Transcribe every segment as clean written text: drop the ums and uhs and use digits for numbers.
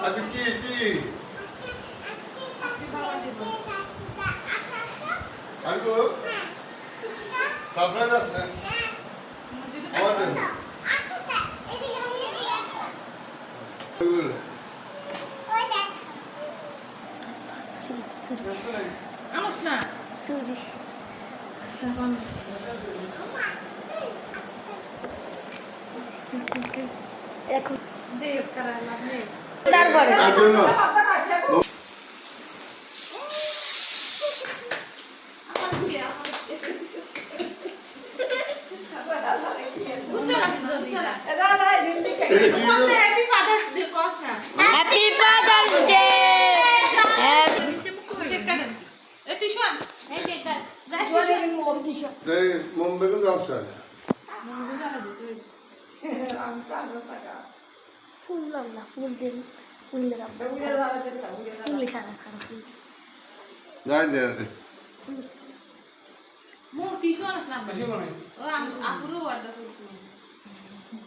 আচ্ছা কি আঙ্কু সারপ্রাইজ আছে আমাদের Amos na. Sorry. এখন যে করা লাগবে তারপরে হ্যাপি ফাদার্স ডে কথা হ্যাপি ফাদার্স ডে কেক কাটেন এ তিশান এই কেক কাট তাই মুম্বাই কোন যাচ্ছে ফুল না ফুল দেন ফুল খারাপ যাই দে মো তিশান আসনা ও আপুরো অর্ডার করতে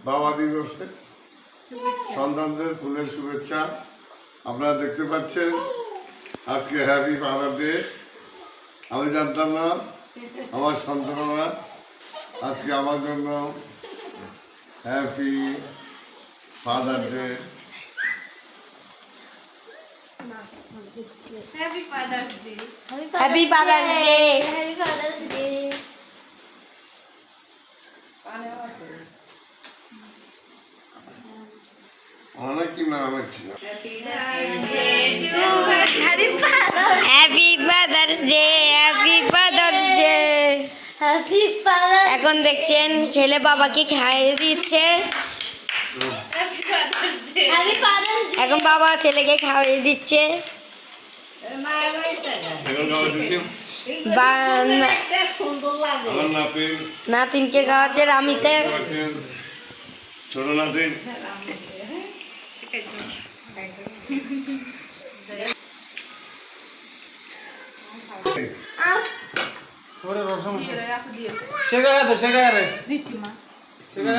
বাবা দিবসে সন্তানদের ফুলের শুভেচ্ছা আপনারা দেখতে পাচ্ছেন আজকে হ্যাপি ফাদার ডে আমি জানতাম না আমার সন্তানরা আজকে আমার জন্য happy father day happy father's day happy father's day happy father's day অনেক কি মারামারি ছিল happy father's day happy father's day happy father's এখন দেখছেন ছেলে বাবাকে খাইয়ে দিচ্ছে হ্যাপি ফাদার্স ডে এখন বাবা ছেলেকে খাইয়ে দিচ্ছে এখন খাওয়া দিচ্ছি সুন্দর লাগে আমার নাতিন নাতিনকে খাওয়াচ্ছে রামিসে খাওয়াচ্ছেন ছোট নাতিন দিয়ে রে এত দিয়ে शेगा দিচ্ছি মা शेगा